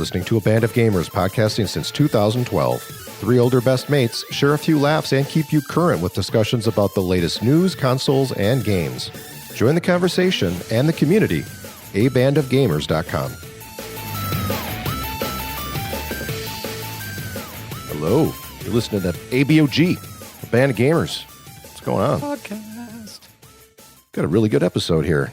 listening to a band of gamers podcasting since 2012. Three older best mates share a few laughs and keep you current with discussions about the latest news, consoles, and games. Join the conversation and the community. abandofgamers.com. Hello, you're listening to ABOG, a band of gamers. What's going on? Podcast. Got a really good episode here.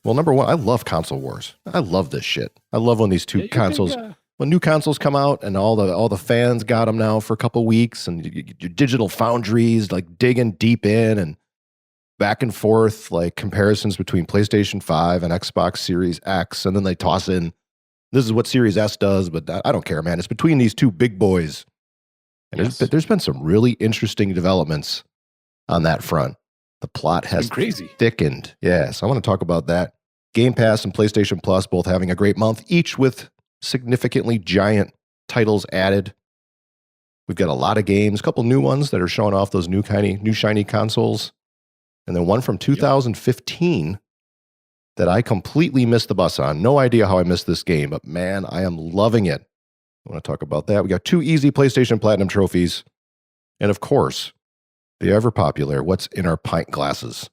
Well, number one, I love console wars. I love this shit. I love when these consoles, when new consoles come out and all the fans got them now for a couple weeks, and your digital foundries like digging deep in and back and forth, like comparisons between PlayStation 5 and Xbox Series X, and then they toss in, this is what Series S does, but I don't care, man. It's between these two big boys. And there's been some really interesting developments on that front. The plot has thickened. Yes, I want to talk about that. Game Pass and PlayStation Plus both having a great month, each with significantly giant titles added. We've got a lot of games, a couple new ones that are showing off those new shiny consoles. And then one from 2015 that I completely missed the bus on. No idea how I missed this game, but man, I am loving it. I want to talk about that. We got 2 easy PlayStation Platinum trophies. And of course, the ever popular, what's in our pint glasses?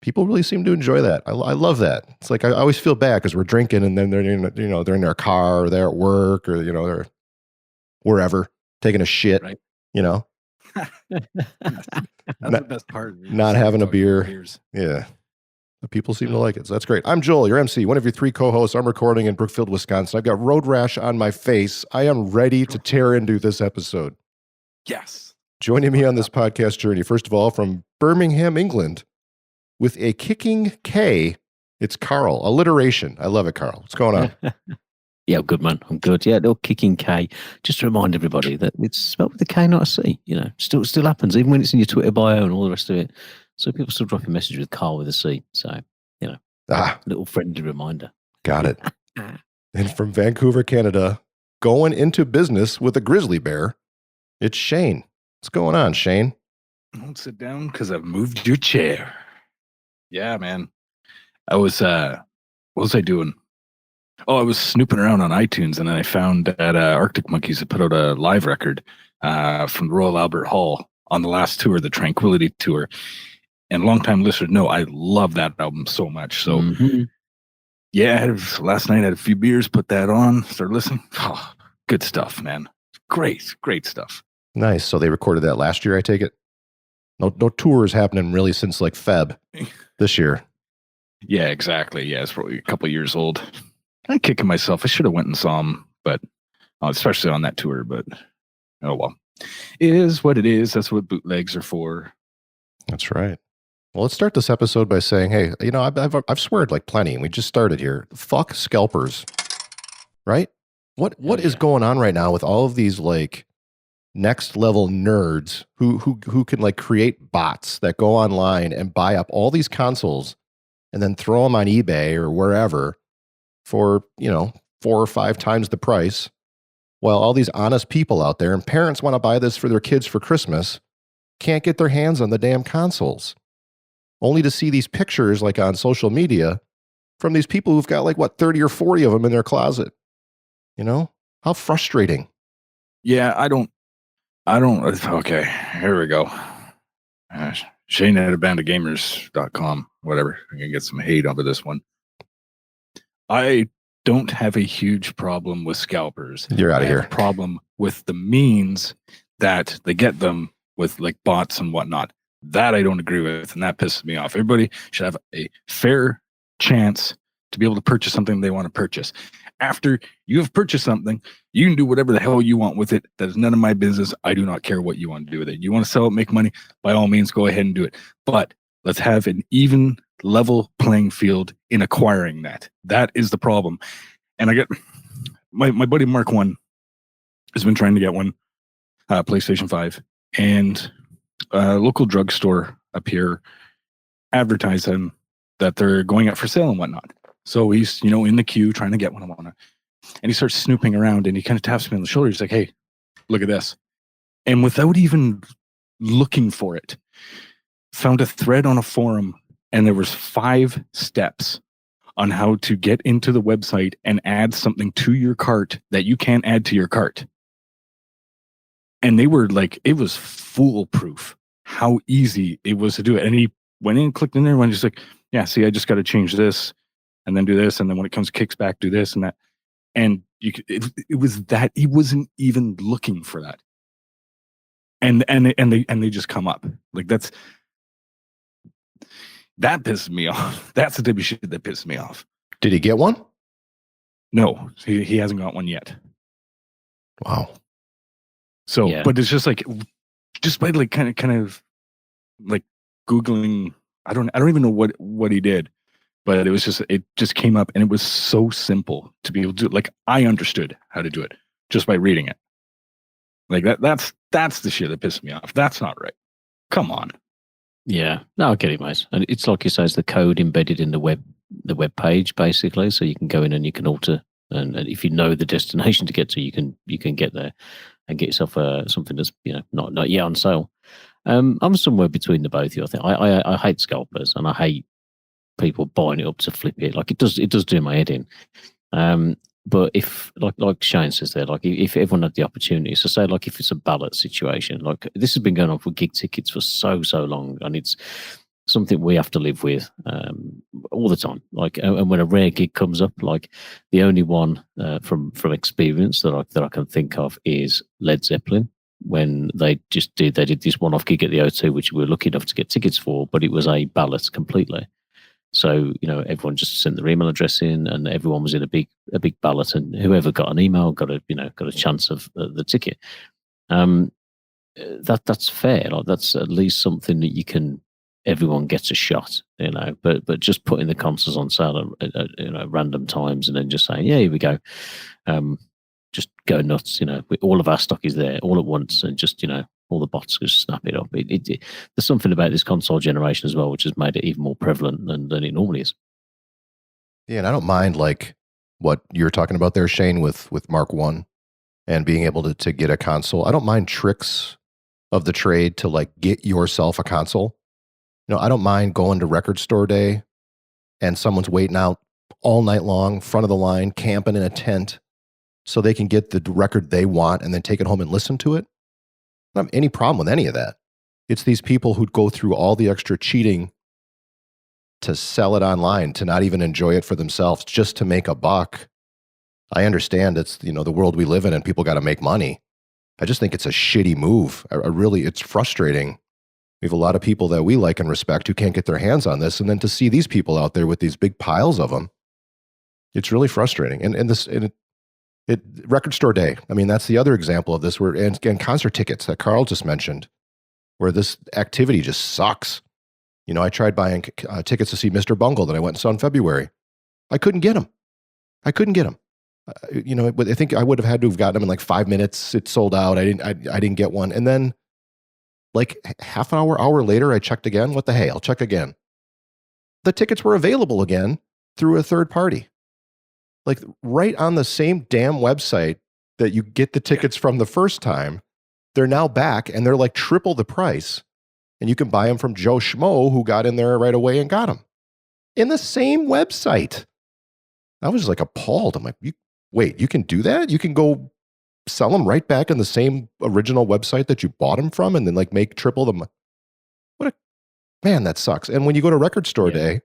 People really seem to enjoy that. I love that. It's like I always feel bad because we're drinking and then they're in their car or they're at work or they're wherever taking a shit. Right. That's the best part. Not having a beer. Yeah. The people seem to like it. So that's great. I'm Joel, your MC, one of your 3 co-hosts. I'm recording in Brookfield, Wisconsin. I've got road rash on my face. I am ready to tear into this episode. Yes. Joining me on this podcast journey, first of all, from Birmingham, England, with a kicking K, it's Karl. Alliteration. I love it, Karl. What's going on? Yeah, I'm good, man. I'm good. Yeah, little kicking K. Just to remind everybody that it's spelled with a K, not a C. Still happens, even when it's in your Twitter bio and all the rest of it. So people still drop a message with Karl with a C. So, little friendly reminder. Got it. And from Vancouver, Canada, going into business with a grizzly bear, it's Shane. What's going on, Shane? Don't sit down because I've moved your chair. Yeah, man. I was, what was I doing? Oh, I was snooping around on iTunes, and then I found that Arctic Monkeys had put out a live record from the Royal Albert Hall on the last tour, the Tranquility Tour. And longtime listeners know I love that album so much. So, yeah, last night I had a few beers, put that on, started listening. Oh, good stuff, man. Great stuff. Nice. So they recorded that last year, I take it? No tours happening really since like Feb this year. Yeah, exactly. Yeah, it's probably a couple of years old. I'm kicking myself. I should have went and saw them, but especially on that tour. But oh well, it is what it is. That's what bootlegs are for. That's right. Well, let's start this episode by saying, hey, I've sweared like plenty, and we just started here. Fuck scalpers, right? What is going on right now with all of these like next level nerds who can like create bots that go online and buy up all these consoles and then throw them on eBay or wherever for 4 or 5 times the price, while all these honest people out there and parents want to buy this for their kids for Christmas can't get their hands on the damn consoles, only to see these pictures like on social media from these people who've got like 30 or 40 of them in their closet. How frustrating. Yeah, I don't. Okay, here we go. Shane at abandongamers.com, whatever. I'm going to get some hate over this one. I don't have a huge problem with scalpers. You're out of here. I have a problem with the means that they get them with like bots and whatnot. That I don't agree with, and that pisses me off. Everybody should have a fair chance to be able to purchase something they want to purchase. After you have purchased something, you can do whatever the hell you want with it. That is none of my business. I do not care what you want to do with it. You want to sell it, make money, by all means, go ahead and do it. But let's have an even level playing field in acquiring that. That is the problem. And I get my buddy Mark One has been trying to get one, PlayStation 5, and a local drugstore up here advertised them that they're going up for sale and whatnot. So he's, in the queue trying to get one of them. And he starts snooping around and he kind of taps me on the shoulder. He's like, hey, look at this. And without even looking for it, found a thread on a forum, and there was 5 steps on how to get into the website and add something to your cart that you can't add to your cart. And they were like, it was foolproof how easy it was to do it. And he went in, clicked in there, and just like, yeah, see, I just got to change this and then do this. And then when it comes kicks back, do this and that. And it was that he wasn't even looking for that. And they just come up. Like that pisses me off. That's the type of shit that pisses me off. Did he get one? No, he hasn't got one yet. Wow. So, Yeah. but it's just like, just by like kind of like Googling, I don't even know what he did, but it just came up, and it was so simple to be able to do. Like, I understood how to do it just by reading it. Like that's the shit that pissed me off. That's not right. Come on. Yeah, no, I get it, mate. And it's like you say, it's the code embedded in the web page, basically. So you can go in and you can alter, and if you know the destination to get to, you can get there and get yourself something that's not yet on sale. I'm somewhere between the both of you. I think I hate scalpers, and I hate people buying it up to flip it. Like it does do my head in. But if like Shane says there, like if everyone had the opportunity, so say like if it's a ballot situation, like this has been going on for gig tickets for so long, and it's something we have to live with all the time. Like, and when a rare gig comes up, like the only one from experience that I can think of is Led Zeppelin, when they did this one-off gig at the O2, which we were lucky enough to get tickets for, but it was a ballot completely. So, everyone just sent their email address in, and everyone was in a big ballot, and whoever got an email got a chance of the ticket. That's fair. Like that's at least something that everyone gets a shot, but just putting the consoles on sale at random times and then just saying, yeah, here we go. Just go nuts, all of our stock is there all at once, and just, all the bots just snap it up. There's something about this console generation as well, which has made it even more prevalent than it normally is. Yeah, and I don't mind like what you're talking about there, Shane, with Mark I and being able to get a console. I don't mind tricks of the trade to like get yourself a console. I don't mind going to record store day and someone's waiting out all night long, front of the line, camping in a tent so they can get the record they want and then take it home and listen to it. I don't have any problem with any of that. It's these people who go through all the extra cheating to sell it online, to not even enjoy it for themselves, just to make a buck. I understand it's, the world we live in and people got to make money. I just think it's a shitty move. It's frustrating. We have a lot of people that we like and respect who can't get their hands on this. And then to see these people out there with these big piles of them, it's really frustrating. And record store day, I mean, that's the other example of this, where and concert tickets that Karl just mentioned, where this activity just sucks. I tried buying tickets to see Mr. Bungle that I went and saw in February. I couldn't get them. I think I would have had to have gotten them in like 5 minutes. It sold out. I didn't get one. And then like half an hour later, I checked again. What the hey? I'll check again. The tickets were available again through a third party. Like right on the same damn website that you get the tickets from the first time, they're now back and they're like triple the price. And you can buy them from Joe Schmo, who got in there right away and got them in the same website. I was like appalled. I'm like, wait, you can do that? You can go sell them right back in the same original website that you bought them from and then like make triple them. Man, that sucks. And when you go to record store day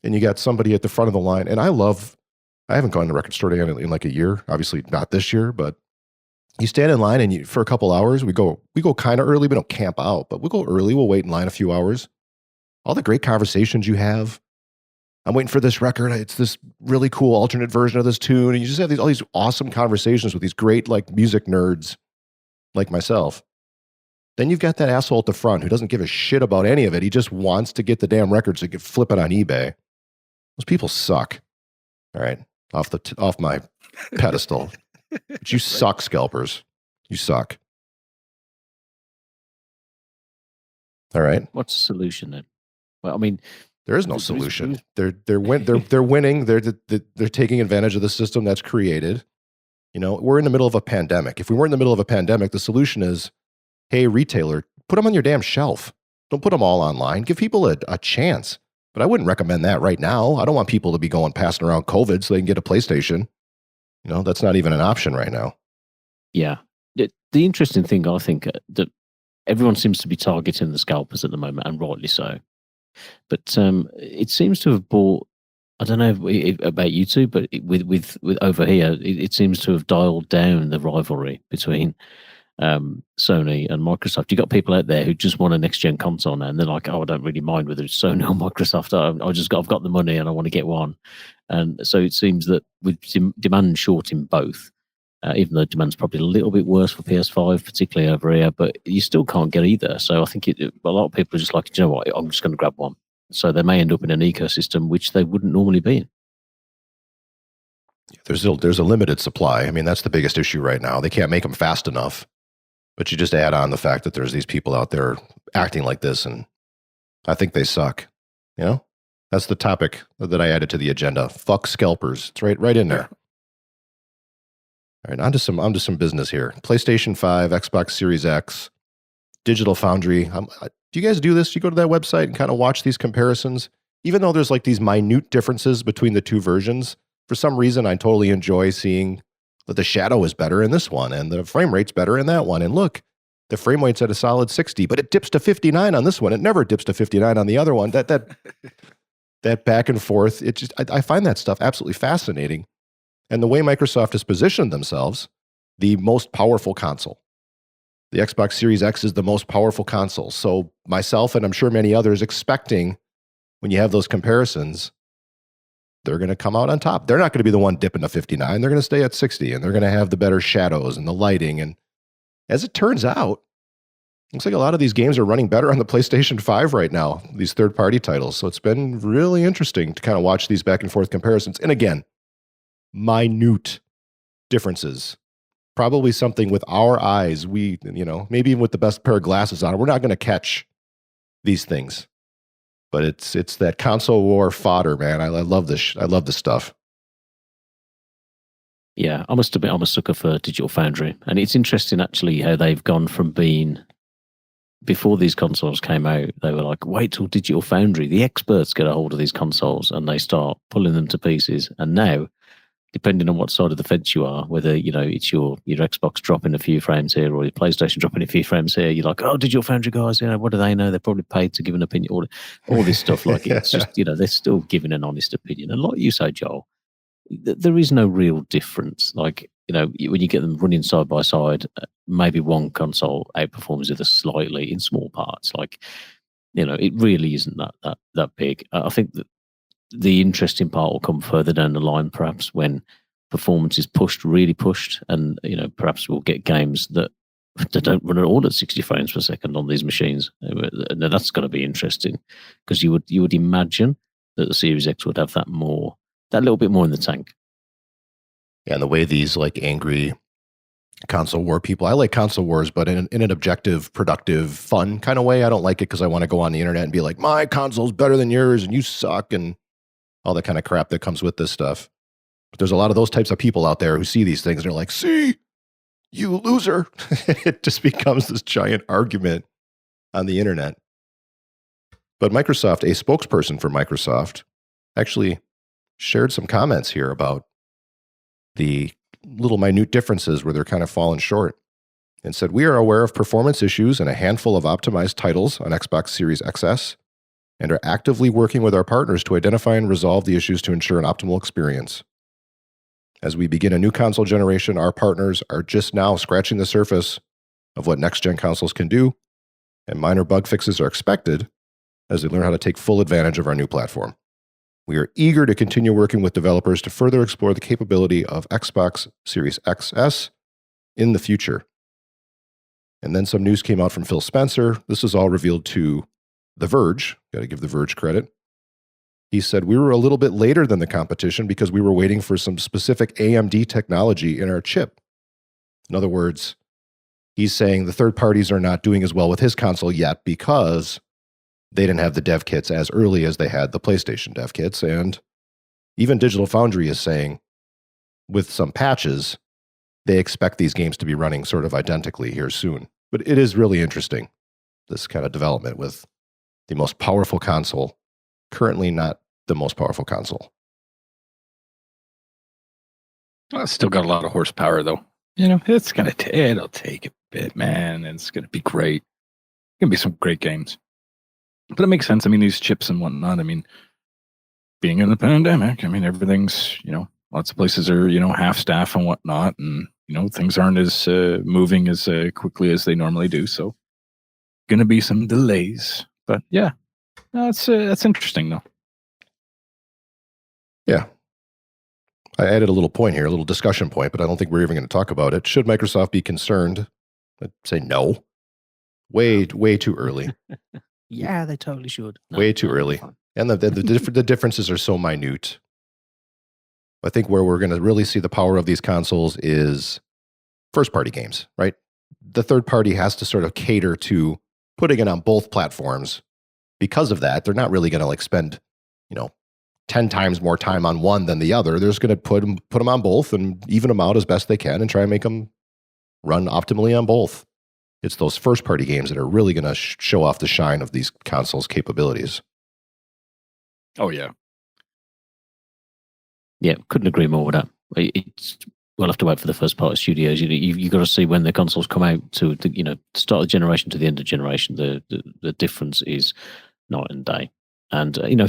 and you got somebody at the front of the line, and I haven't gone to record store day in like a year, obviously not this year, but you stand in line and for a couple hours, we go kind of early. We don't camp out, but we'll go early. We'll wait in line a few hours. All the great conversations you have. I'm waiting for this record. It's this really cool alternate version of this tune. And you just have all these awesome conversations with these great like music nerds like myself. Then you've got that asshole at the front who doesn't give a shit about any of it. He just wants to get the damn record so he can flip it on eBay. Those people suck. All right. Off my pedestal. But you suck, Scalpers. You suck. All right. What's the solution then? Well, I mean, there is no solution. They're winning. They're taking advantage of the system that's created. We're in the middle of a pandemic. If we weren't in the middle of a pandemic, the solution is, hey, retailer, put them on your damn shelf. Don't put them all online. Give people a chance. But I wouldn't recommend that right now. I don't want people to be passing around COVID so they can get a PlayStation. That's not even an option right now. Yeah. The interesting thing, I think, that everyone seems to be targeting the scalpers at the moment, and rightly so. But it seems to have bought, I don't know about you two, but with over here, it seems to have dialed down the rivalry between Sony and Microsoft. You got people out there who just want a next gen console now, and they're like, "Oh, I don't really mind whether it's Sony or Microsoft. I've got the money and I want to get one." And so it seems that with demand short in both, even though demand's probably a little bit worse for PS5, particularly over here, but you still can't get either. So I think a lot of people are just like, you know what, I'm just going to grab one. So they may end up in an ecosystem which they wouldn't normally be in. There's a limited supply. I mean, that's the biggest issue right now. They can't make them fast enough. But you just add on the fact that there's these people out there acting like this, and I think they suck. That's the topic that I added to the agenda. Fuck scalpers. It's right in there. All right, on to some business here. PlayStation 5, Xbox Series X, Digital Foundry. Do you guys do this? You go to that website and kind of watch these comparisons? Even though there's like these minute differences between the two versions, for some reason I totally enjoy seeing that the shadow is better in this one and the frame rate's better in that one. And look, the frame rate's at a solid 60, but it dips to 59 on this one. It never dips to 59 on the other one. That back and forth, I find that stuff absolutely fascinating. And the way Microsoft has positioned themselves, the most powerful console. The Xbox Series X is the most powerful console. So myself, and I'm sure many others, expecting when you have those comparisons, they're going to come out on top. They're not going to be the one dipping to 59. They're going to stay at 60, and they're going to have the better shadows and the lighting. And as it turns out, looks like a lot of these games are running better on the PlayStation 5 right now, these third-party titles. So it's been really interesting to kind of watch these back and forth comparisons. And again, minute differences. Probably something with our eyes, maybe even with the best pair of glasses on, we're not going to catch these things. But it's that console war fodder, man. I love this. I love this stuff. Yeah, I must admit, I'm a sucker for Digital Foundry, and it's interesting actually how they've gone from being, before these consoles came out, they were like, wait till Digital Foundry, the experts get a hold of these consoles, and they start pulling them to pieces. And now, depending on what side of the fence you are, whether it's your Xbox dropping a few frames here or your PlayStation dropping a few frames here, you're like, oh, Digital Foundry guys, what do they know? They're probably paid to give an opinion. All this stuff, like it's just they're still giving an honest opinion. And like you say, Joel, there is no real difference. Like when you get them running side by side, maybe one console outperforms the other slightly in small parts. Like it really isn't that big. I think that the interesting part will come further down the line, perhaps when performance is really pushed, and perhaps we'll get games that don't run at all at 60 frames per second on these machines. And that's going to be interesting, because you would imagine that the Series X would have that little bit more in the tank. Yeah, and the way these like angry console war people, I like console wars, but in an objective, productive, fun kind of way. I don't like it because I want to go on the internet and be like, my console's better than yours and you suck and all that kind of crap that comes with this stuff. But there's a lot of those types of people out there who see these things and they're like, see, you loser. It just becomes this giant argument on the internet. But Microsoft, a spokesperson for Microsoft, actually shared some comments here about the little minute differences where they're kind of falling short, and said, we are aware of performance issues and a handful of optimized titles on Xbox Series XS, and are actively working with our partners to identify and resolve the issues to ensure an optimal experience. As we begin a new console generation, our partners are just now scratching the surface of what next-gen consoles can do, and minor bug fixes are expected as they learn how to take full advantage of our new platform. We are eager to continue working with developers to further explore the capability of Xbox Series XS in the future. And then some news came out from Phil Spencer. This was all revealed to The Verge. Got to give The Verge credit. He said, we were a little bit later than the competition because we were waiting for some specific AMD technology in our chip. In other words, he's saying the third parties are not doing as well with his console yet because they didn't have the dev kits as early as they had the PlayStation dev kits. And even Digital Foundry is saying, with some patches, they expect these games to be running sort of identically here soon. But it is really interesting, this kind of development with the most powerful console currently not the most powerful console. Well, it's still got a lot of horsepower, though. You know, it's gonna it'll take a bit, man. And it's gonna be great. Gonna be some great games. But it makes sense. I mean, these chips and whatnot. I mean, being in the pandemic, I mean, everything's, you know, lots of places are, you know, half staff and whatnot, and you know, things aren't as moving as quickly as they normally do. So, gonna be some delays. But yeah, that's interesting though. Yeah. I added a little point here, a little discussion point, but I don't think we're even going to talk about it. Should Microsoft be concerned? I'd say no. Way too early. Yeah, they totally should. Way too early. And the differences are so minute. I think where we're going to really see the power of these consoles is first-party games, right? The third party has to sort of cater to putting it on both platforms. Because of that, they're not really going to like spend, you know, 10 times more time on one than the other. They're just going to put them on both and even them out as best they can and try and make them run optimally on both. It's those first-party games that are really going to show off the shine of these consoles' capabilities. Oh, yeah. Yeah, couldn't agree more with that. We'll have to wait for the first part of studios. You've got to see when the consoles come out to you know, start of generation to the end of generation. The difference is night and day. And, you know,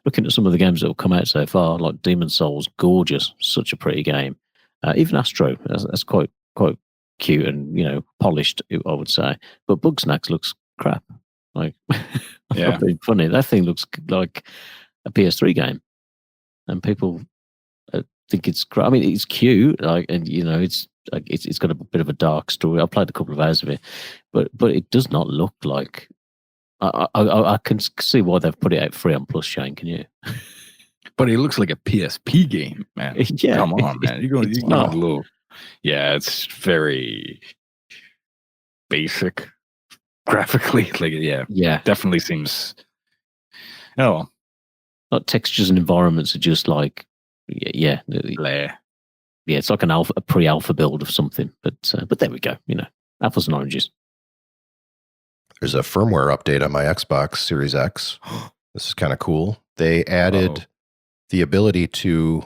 looking at some of the games that have come out so far, like Demon's Souls, gorgeous, such a pretty game. Even Astro, that's quite cute and, you know, polished, I would say. But Bugsnax looks crap. Like, yeah, being funny. That thing looks like a PS3 game. And people think it's crap. I mean, it's cute, like, and, you know, it's got a bit of a dark story. I played a couple of hours of it, but it does not look like. I can see why they've put it out free on Plus, Shane, can you? But it looks like a PSP game, man. Yeah. Come on, man. You're going a little... Yeah, it's very basic graphically. Like, yeah. Definitely seems... Oh. Like textures and environments are just like... Yeah. Bleh. Yeah, it's like a pre-alpha build of something. But there we go, you know. Apples and oranges. There's a firmware update on my Xbox Series X. This is kind of cool. They added the ability to,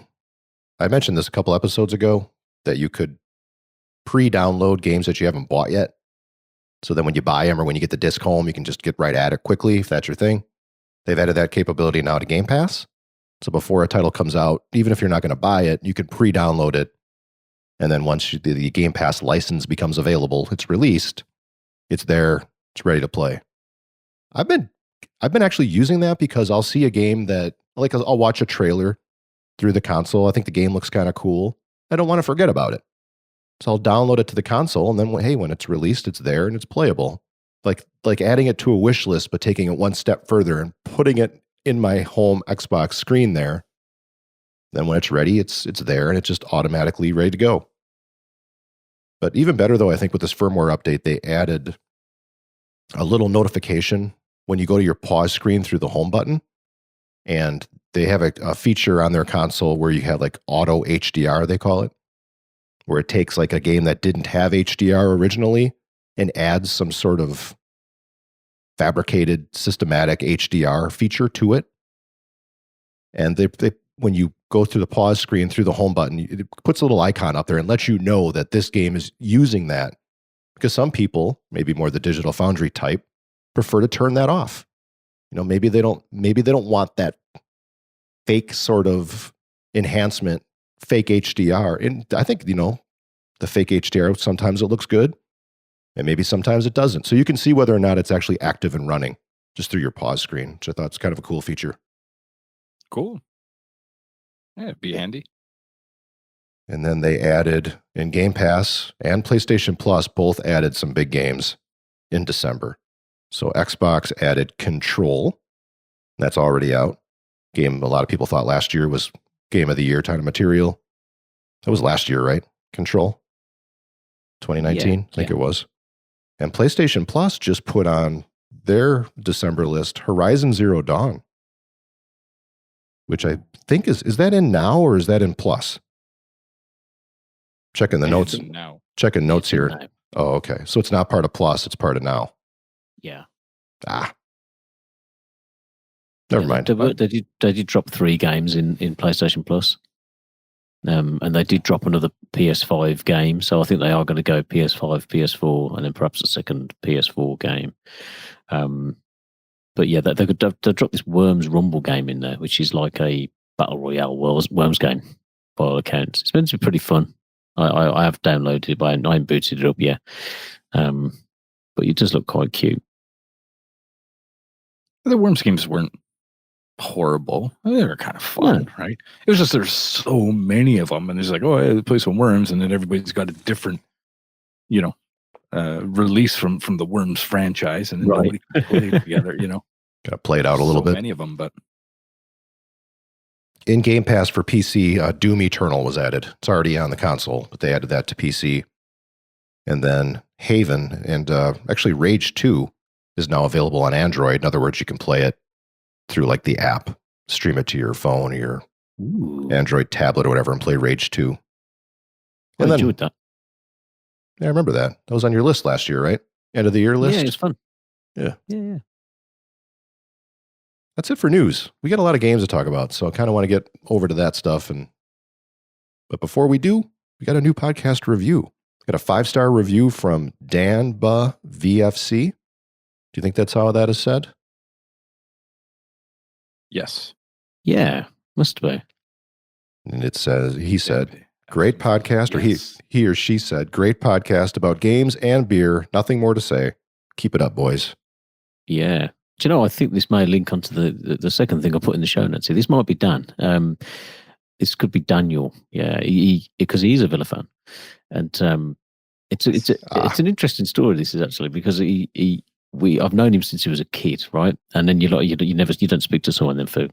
I mentioned this a couple episodes ago, that you could pre-download games that you haven't bought yet. So then when you buy them or when you get the disc home, you can just get right at it quickly if that's your thing. They've added that capability now to Game Pass. So before a title comes out, even if you're not going to buy it, you can pre-download it. And then once the Game Pass license becomes available, it's released, it's there. It's ready to play. I've been actually using that because I'll see a game that, like, I'll watch a trailer through the console. I think the game looks kind of cool. I don't want to forget about it. So I'll download it to the console, and then, hey, when it's released, it's there and it's playable. Like adding it to a wish list, but taking it one step further and putting it in my home Xbox screen there. Then when it's ready, it's there and it's just automatically ready to go. But even better, though, I think with this firmware update, they added a little notification when you go to your pause screen through the home button. And they have a feature on their console where you have like auto HDR, they call it, where it takes like a game that didn't have HDR originally and adds some sort of fabricated systematic HDR feature to it. And they when you go through the pause screen through the home button, it puts a little icon up there and lets you know that this game is using that. Because some people, maybe more the Digital Foundry type, prefer to turn that off. You know, maybe they don't want that fake sort of enhancement, fake HDR. And I think, you know, the fake HDR, sometimes it looks good and maybe sometimes it doesn't. So you can see whether or not it's actually active and running just through your pause screen, which I thought was kind of a cool feature. Cool. Yeah, it'd be handy. And then they added in Game Pass and PlayStation Plus, both added some big games in December. So Xbox added Control. That's already out. Game a lot of people thought last year was Game of the Year kind of material. That was last year, right? Control? 2019, I think it was. And PlayStation Plus just put on their December list Horizon Zero Dawn, which I think is that in now or is that in Plus? Checking the notes. Now. Checking notes here. Now. Oh, okay. So it's not part of Plus, it's part of Now. Yeah. Never mind. They did drop 3 games in PlayStation Plus. And they did drop another PS5 game, so I think they are going to go PS5, PS4, and then perhaps a second PS4 game. But yeah, they dropped this Worms Rumble game in there, which is like a Battle Royale Worms game by all accounts. It's meant to be pretty fun. I have downloaded it, but I haven't booted it up yet. But it does look quite cute. The Worms games weren't horrible. They were kind of fun, right? It was just there's so many of them, and there's like, oh, I play some Worms, and then everybody's got a different, release from the Worms franchise, and then nobody can play together. Got to play it out a little bit. Many of them, but in Game Pass for PC, Doom Eternal was added. It's already on the console, but they added that to PC. And then Haven and actually Rage 2 is now available on Android. In other words, you can play it through like the app, stream it to your phone or your Android tablet or whatever, and play Rage 2. And I enjoyed that. Yeah, I remember that. That was on your list last year, right? End of the year list? Yeah, it's fun. Yeah. Yeah. That's it for news. We got a lot of games to talk about, so I kind of want to get over to that stuff. But before we do, we got a new podcast review. We got a 5-star review from Danba VFC. Do you think that's how that is said? yes. Yeah, must be. And it says, he said, great podcast, or he or she said, great podcast about games and beer. Nothing more to say. Keep it up, boys. Yeah. Do you know, I think this may link onto the second thing I put in the show notes. This might be Dan. This could be Daniel. Yeah, because he is a Villa fan. And it's an interesting story, this is actually, because I've known him since he was a kid, right? And then you don't speak to someone then for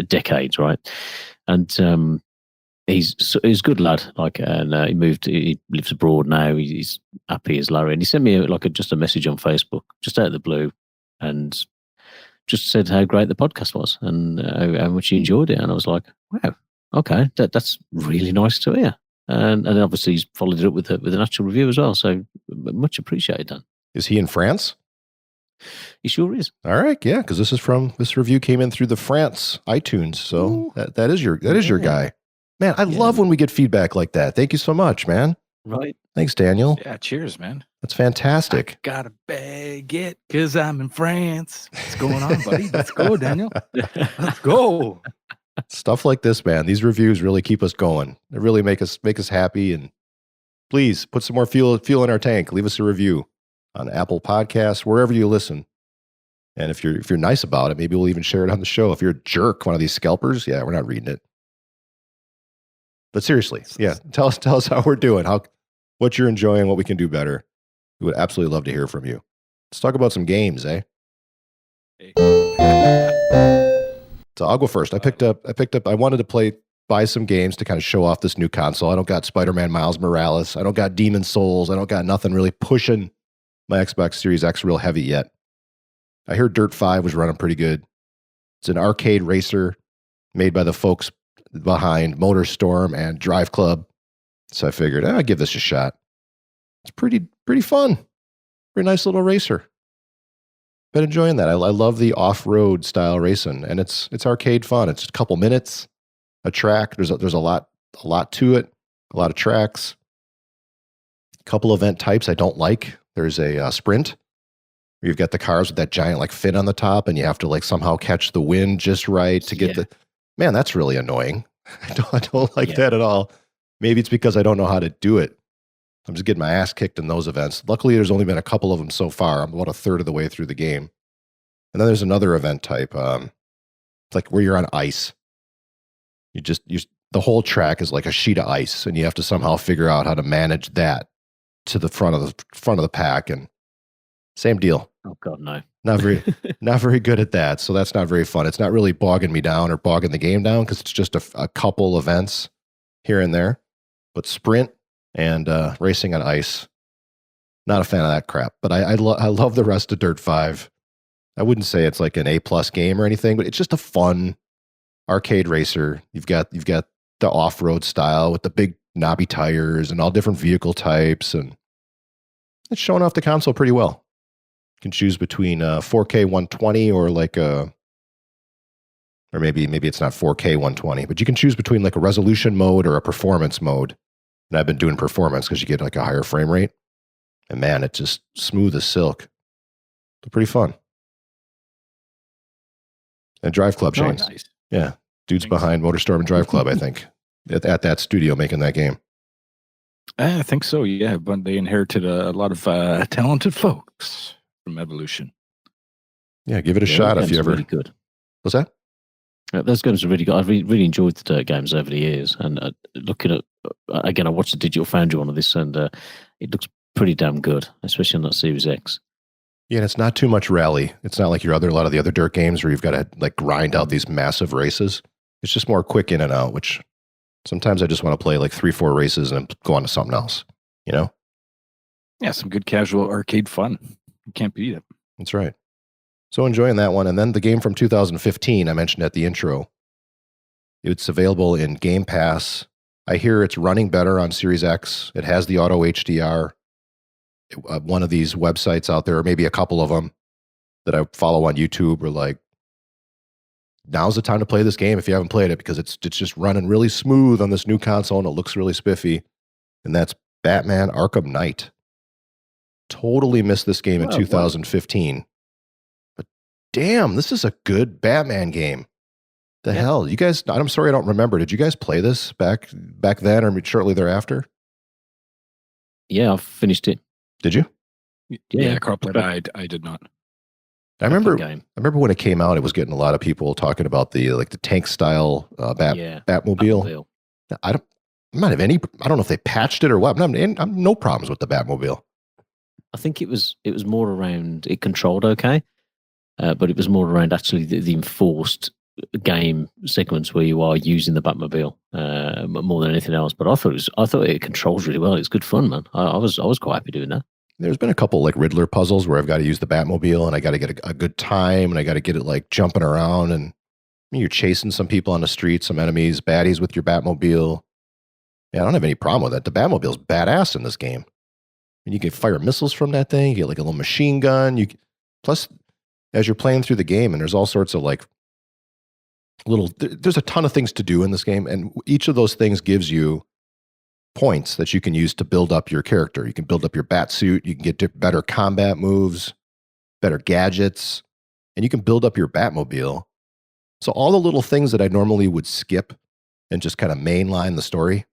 decades, right? And he's a good lad, and he lives abroad now. He's happy as Larry, and he sent me just a message on Facebook, just out of the blue, and just said how great the podcast was and how much he enjoyed it. And I was like, wow, okay, that's really nice to hear. And then obviously he's followed it up with an actual review as well. So much appreciated, Dan. Is he in France? He sure is. All right, yeah, because this review came in through the France iTunes, so that is your guy, man. I love when we get feedback like that. Thank you so much, man. Right. Thanks, Daniel. Yeah, cheers, man. That's fantastic. I gotta bag it because I'm in France. What's going on, buddy? Let's go, Daniel. Let's go. Stuff like this, man. These reviews really keep us going. They really make us happy. And please put some more fuel in our tank. Leave us a review on Apple Podcasts, wherever you listen. And if you're nice about it, maybe we'll even share it on the show. If you're a jerk, one of these scalpers, yeah, we're not reading it. But seriously, yeah, tell us how we're doing, what you're enjoying, what we can do better. We would absolutely love to hear from you. Let's talk about some games, eh? So I'll go first. I wanted to buy some games to kind of show off this new console. I don't got Spider-Man Miles Morales. I don't got Demon Souls. I don't got nothing really pushing my Xbox Series X real heavy yet. I heard Dirt 5 was running pretty good. It's an arcade racer made by the folks behind MotorStorm and Drive Club. So I figured, I'd give this a shot. It's pretty fun. Pretty nice little racer. Been enjoying that. I love the off-road style racing, and it's arcade fun. It's a couple minutes, a track. There's a lot to it, a lot of tracks. A couple event types I don't like. There's a sprint where you've got the cars with that giant fin on the top, and you have to somehow catch the wind just right to get man, that's really annoying. I don't like that at all. Maybe it's because I don't know how to do it. I'm just getting my ass kicked in those events. Luckily, there's only been a couple of them so far. I'm about a third of the way through the game. And then there's another event type, it's where you're on ice. The whole track is like a sheet of ice, and you have to somehow figure out how to manage that to the front of the pack. And same deal. Oh God, no. Not very good at that. So that's not very fun. It's not really bogging me down or bogging the game down because it's just a couple events here and there. But sprint and racing on ice, not a fan of that crap. But I love the rest of Dirt 5. I wouldn't say it's like an A+ game or anything, but it's just a fun arcade racer. You've got the off-road style with the big knobby tires and all different vehicle types, and it's showing off the console pretty well. You can choose between 4K 120 or or maybe it's not 4K 120, but you can choose between like a resolution mode or a performance mode. And I've been doing performance because you get like a higher frame rate. And man, it's just smooth as silk. It's pretty fun. And Drive Club, Shane. Nice. Yeah. Dude's behind MotorStorm and Drive Club, I think, at that studio making that game. I think so, yeah. But they inherited a lot of talented folks from Evolution. Yeah, give it a shot if you ever. Really good. What's that? Those games are really good. I've really enjoyed the Dirt games over the years. And looking at, again, I watched the Digital Foundry one of this, and it looks pretty damn good, especially on that Series X. Yeah, and it's not too much rally. It's not like a lot of the other Dirt games where you've got to like grind out these massive races. It's just more quick in and out, which sometimes I just want to play like 3-4 races and go on to something else, you know? Yeah, some good casual arcade fun. You can't beat it. That's right. So enjoying that one. And then the game from 2015, I mentioned at the intro. It's available in Game Pass. I hear it's running better on Series X. It has the auto HDR. One of these websites out there, or maybe a couple of them that I follow on YouTube, are like, now's the time to play this game if you haven't played it, because it's just running really smooth on this new console and it looks really spiffy. And that's Batman Arkham Knight. Totally missed this game in 2015. But damn, this is a good Batman game. The hell? You guys, I'm sorry I don't remember. Did you guys play this back then or shortly thereafter? Yeah, I've finished it. Did you? Yeah, Karl played it. I did not. I remember when it came out, it was getting a lot of people talking about the tank style Batmobile. I don't know if they patched it or what. I'm no problems with the Batmobile. I think it was more around it controlled okay, but it was more around actually the enforced game segments where you are using the Batmobile more than anything else. But I thought it controls really well. It's good fun, man. I was quite happy doing that. There's been a couple like Riddler puzzles where I've got to use the Batmobile and I got to get a good time and I got to get it like jumping around, and you're chasing some people on the street, some enemies, baddies with your Batmobile. Yeah, I don't have any problem with that. The Batmobile's badass in this game. And you can fire missiles from that thing. You get like a little machine gun. Plus, as you're playing through the game, and there's all sorts of like there's a ton of things to do in this game, and each of those things gives you points that you can use to build up your character. You can build up your bat suit. You can get better combat moves, better gadgets, and you can build up your Batmobile. So all the little things that I normally would skip and just kind of mainline the story,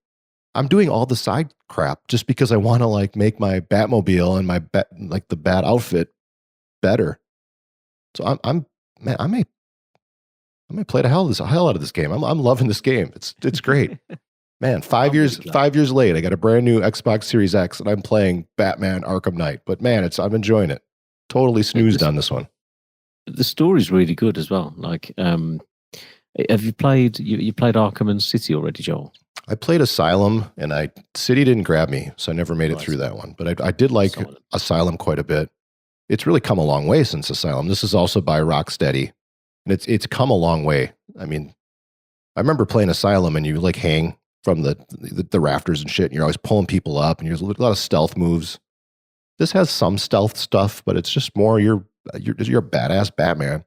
I'm doing all the side crap just because I want to like make my Batmobile and my the Bat outfit better. So I may play the hell out of this game. I'm loving this game. It's great. Man, 5 years late, I got a brand new Xbox Series X and I'm playing Batman Arkham Knight. But man, I'm enjoying it. Totally snoozed on this one. The story's really good as well. Like, have you played Arkham and City already, Joel? I played Asylum, and City didn't grab me, so I never made it through that one. But I did like Asylum quite a bit. It's really come a long way since Asylum. This is also by Rocksteady, and it's come a long way. I mean, I remember playing Asylum, and you like hang from the rafters and shit, and you're always pulling people up, and there's a lot of stealth moves. This has some stealth stuff, but it's just more you're a badass Batman,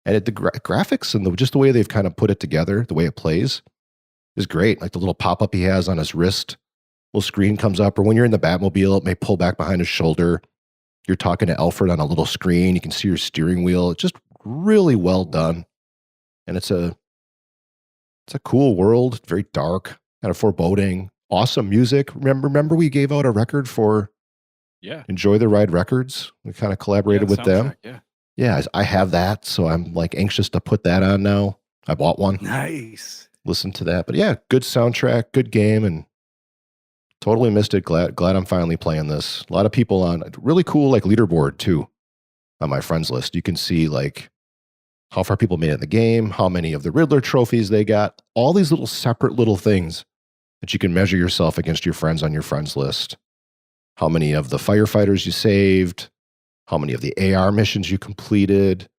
and the graphics and just the way they've kind of put it together, the way it plays, is great. Like the little pop-up he has on his wrist, little screen comes up, or when you're in the Batmobile, it may pull back behind his shoulder. You're talking to Alfred on a little screen. You can see your steering wheel. It's just really well done. And it's a cool world, very dark, kind of foreboding, awesome music. Remember we gave out a record for Enjoy the Ride Records? We kind of collaborated with them. Yeah, I have that, so I'm like anxious to put that on now. I bought one. Nice. Listen to that. But yeah, good soundtrack, good game, and totally missed it. Glad I'm finally playing this. A lot of people on really cool like leaderboard too on my friends list. You can see like how far people made it in the game, how many of the Riddler trophies they got, all these little separate little things that you can measure yourself against your friends on your friends list. How many of the firefighters you saved, how many of the AR missions you completed,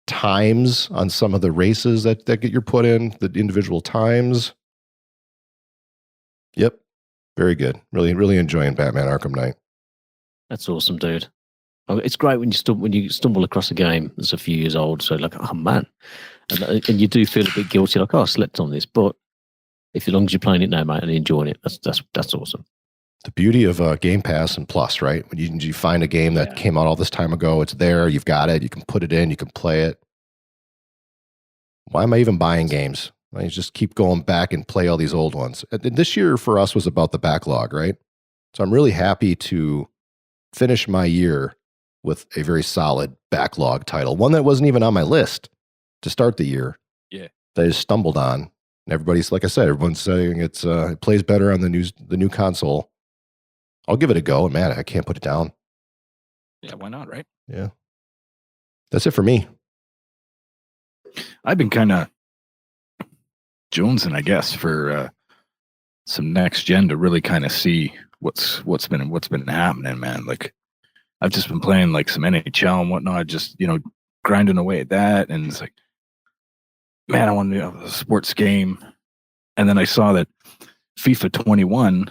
times on some of the races that get your put in, the individual times. Yep. Very good. Really, really enjoying Batman Arkham Knight. That's awesome, dude. It's great when you stumble across a game that's a few years old. So like, oh man, and you do feel a bit guilty, like, oh, I slept on this. But if as long as you're playing it now, mate, and enjoying it, that's awesome. The beauty of Game Pass and Plus, right? When you find a game that came out all this time ago, it's there. You've got it. You can put it in. You can play it. Why am I even buying games? I just keep going back and play all these old ones. And this year for us was about the backlog, right? So I'm really happy to finish my year with a very solid backlog title, one that wasn't even on my list to start the year. Yeah, that I just stumbled on. And everybody's, like I said, everyone's saying it plays better on the new console. I'll give it a go, and man, I can't put it down. Yeah, why not, right? Yeah, that's it for me. I've been kind of jonesing, I guess, for some next gen to really kind of see what's been happening, man. Like, I've just been playing like some NHL and whatnot, just grinding away at that, and it's like, man, I want to do a sports game. And then I saw that FIFA 21,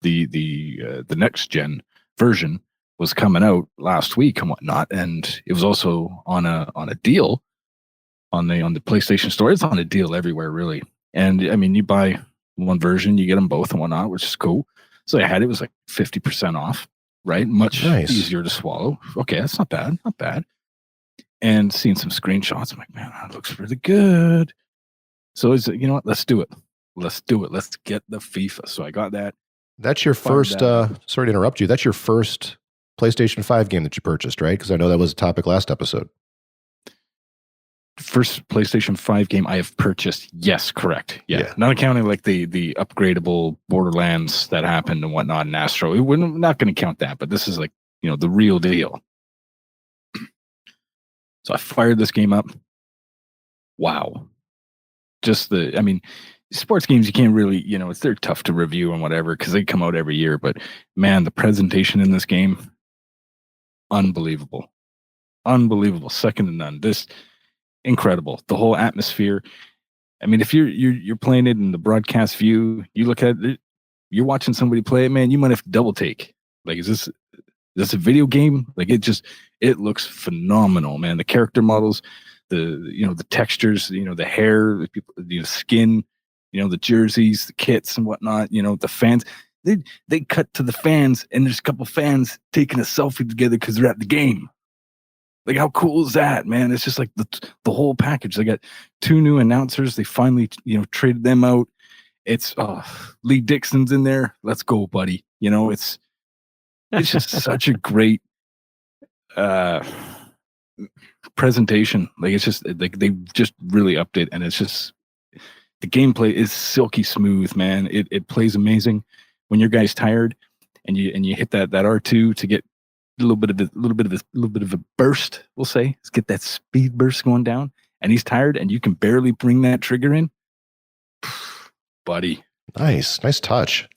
the next gen version was coming out last week and whatnot, and it was also on a deal on the PlayStation Store. It's on a deal everywhere, really. And I mean, you buy one version, you get them both and whatnot, which is cool. So I had it was like 50% off, right? Much easier to swallow. Okay, that's not bad, not bad. And seeing some screenshots, I'm like, man, that looks really good. So it's, you know what? Let's do it. Let's get the FIFA. So I got that. That's your first. Sorry to interrupt you. That's your first PlayStation 5 game that you purchased, right? Because I know that was a topic last episode. First PlayStation 5 game I have purchased. Yes, correct. Yeah. Not accounting like the upgradable Borderlands that happened and whatnot in Astro. We're not going to count that, but this is like, the real deal. So I fired this game up. Wow. Sports games, you can't really, they're tough to review and whatever because they come out every year. But man, the presentation in this game, unbelievable. Second to none. This incredible. The whole atmosphere. I mean, if you're playing it in the broadcast view, you look at it, you're watching somebody play it, man, you might have to double take. Like, is this a video game? Like, it looks phenomenal, man. The character models, the textures, the hair, the people, the skin, the jerseys, the kits and whatnot, the fans. They cut to the fans, and there's a couple fans taking a selfie together because they're at the game. Like, how cool is that, man? It's just like the whole package. They got 2 new announcers. They finally, traded them out. It's Lee Dixon's in there. Let's go, buddy. It's just such a great presentation. Like, it's just like they just really upped it, and it's just the gameplay is silky smooth, man. It plays amazing. When your guy's tired, and you hit that R2 to get a little bit of a burst, we'll say. Let's get that speed burst going down, and he's tired, and you can barely bring that trigger in, buddy. Nice touch,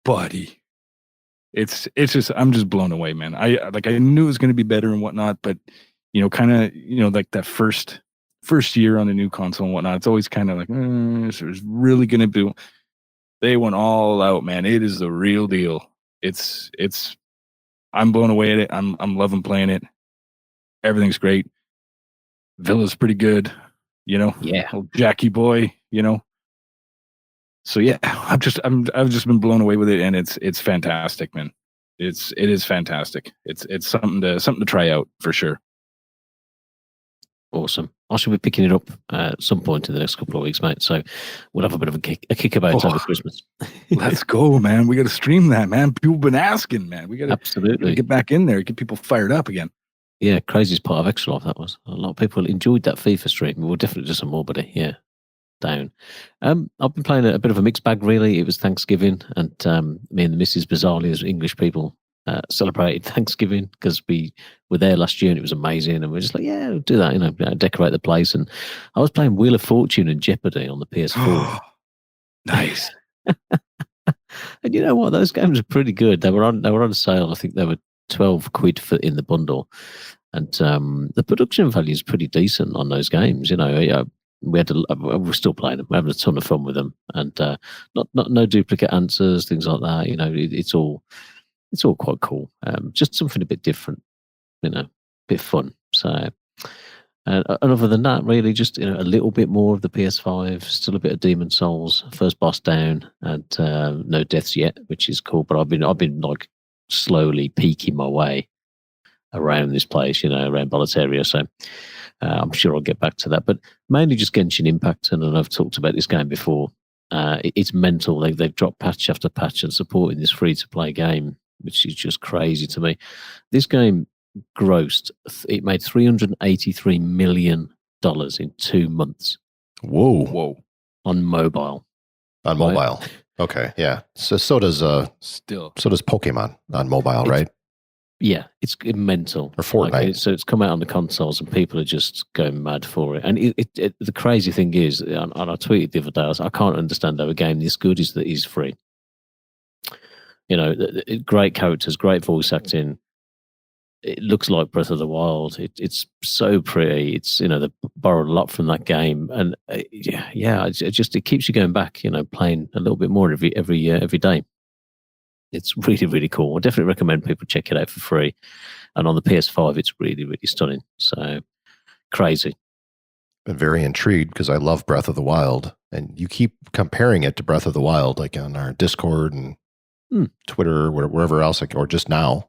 buddy. It's just, I'm just blown away, man. I knew it was going to be better and whatnot, but kind of like that first year on a new console and whatnot, it's always kind of like it's really going to be. They went all out, man. It is the real deal. It's. I'm blown away at it. I'm loving playing it. Everything's great. Villa's pretty good, Yeah. Old Jackie boy, So yeah, I've just been blown away with it, and it's fantastic, man. It is fantastic. It's something to try out for sure. Awesome. I should be picking it up at some point in the next couple of weeks, mate. So we'll have a bit of a kick about over Christmas. Let's go, man. We got to stream that, man. People have been asking, man. We got to absolutely get back in there, get people fired up again. Yeah, craziest part of Extra Life, that was. A lot of people enjoyed that FIFA stream. We'll definitely do some more, buddy. Yeah, down. I've been playing a bit of a mixed bag, really. It was Thanksgiving, and me and the missus, bizarrely, as English people, celebrated Thanksgiving because we were there last year and it was amazing, and we're just like, yeah, we'll do that, decorate the place. And I was playing Wheel of Fortune and Jeopardy on the PS4. Nice. And you know what, those games are pretty good. They were on sale. I think they were £12 in the bundle, and the production value is pretty decent on those games. We're still playing them. We're having a ton of fun with them, and no duplicate answers, things like that. It's all it's all quite cool. Just something a bit different, a bit fun. So, and other than that, really, just a little bit more of the PS5. Still a bit of Demon Souls. First boss down, and no deaths yet, which is cool. But I've been like slowly peeking my way around this place, around Boletaria. So I'm sure I'll get back to that. But mainly just Genshin Impact, and I've talked about this game before. It's mental. They've dropped patch after patch and supporting this free-to-play game, which is just crazy to me. This game it made $383 million in 2 months. Whoa. On mobile. On mobile. Right? Okay, yeah. So does Pokemon on mobile, right? Yeah, it's mental. Or Fortnite. So it's come out on the consoles and people are just going mad for it. And the crazy thing is, and I tweeted the other day, I can't understand how a game this good is free. Great characters, great voice acting. It looks like Breath of the Wild. It's so pretty. It's they borrowed a lot from that game, and it keeps you going back. Playing a little bit more every day. It's really, really cool. I definitely recommend people check it out for free. And on the PS5, it's really, really stunning. So crazy. Been very intrigued because I love Breath of the Wild, and you keep comparing it to Breath of the Wild, like on our Discord and Twitter, or wherever else, or just now.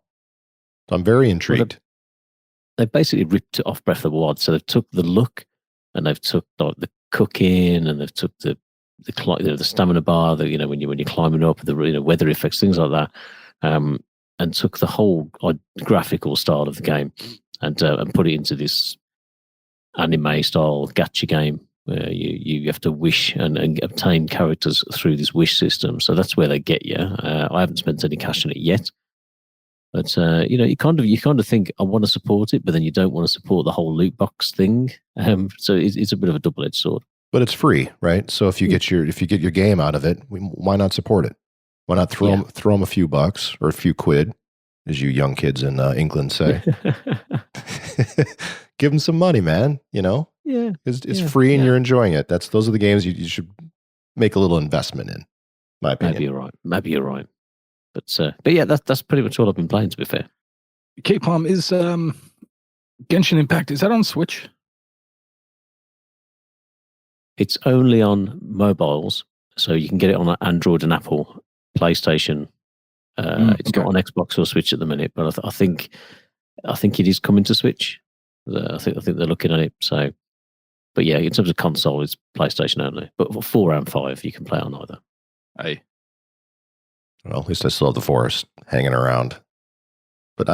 So I'm very intrigued. They've basically ripped it off Breath of the Wild. So they've took the look, and they've took the cooking, and they've took the stamina bar, when you're climbing up, the weather effects, things like that, and took the whole graphical style of the game and put it into this anime style gacha game where you have to wish and obtain characters through this wish system. So that's where they get you. I haven't spent any cash on it yet. But you kind of think I want to support it, but then you don't want to support the whole loot box thing. So it's a bit of a double-edged sword. But it's free, right? So if you get your game out of it, why not support it? Why not throw them a few bucks or a few quid, as you young kids in England say? Give them some money, man. Yeah, it's free and you're enjoying it. Those are the games you should make a little investment in. My opinion. Maybe you're right. But yeah, that's pretty much all I've been playing, to be fair. K-Palm, is Genshin Impact, is that on Switch? It's only on mobiles, so you can get it on Android and Apple, PlayStation. It's not on Xbox or Switch at the minute, but I think it is coming to Switch. I think they're looking at it. So, but yeah, in terms of console, it's PlayStation only. But for 4 and 5, you can play on either. Hey. Well, at least I still have the Forest hanging around. But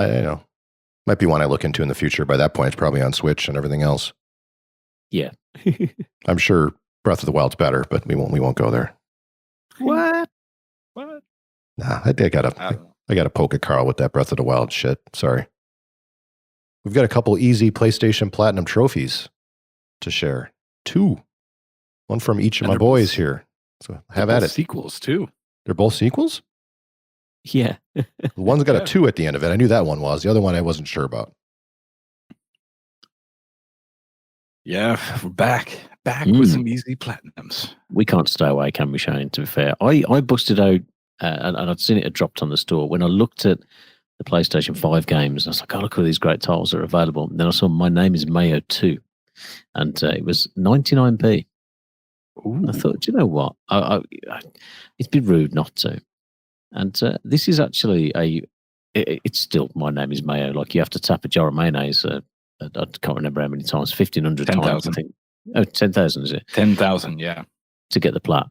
might be one I look into in the future. By that point, it's probably on Switch and everything else. Yeah. I'm sure Breath of the Wild's better, but we won't go there. What? Nah, I gotta poke at Karl with that Breath of the Wild shit. Sorry. We've got a couple easy PlayStation Platinum trophies to share. 2. One from each of my boys here. So have at it. Sequels too. They're both sequels? Yeah. One's got a 2 at the end of it. I knew that one was. The other one I wasn't sure about. Yeah, we're back with some easy platinums. We can't stay away, can we, Shane? To be fair, I busted out, and I'd seen it had dropped on the store. When I looked at the PlayStation 5 games, I was like, oh, look at all these great titles that are available. And then I saw My Name is Mayo 2, and it was 99p. Ooh. I thought, do you know what? It'd be rude not to. And this is actually it's still My Name is Mayo. Like, you have to tap a jar of mayonnaise. I can't remember how many times, 1,500 times, I think. Oh, 10,000, is it? 10,000, yeah. To get the plat.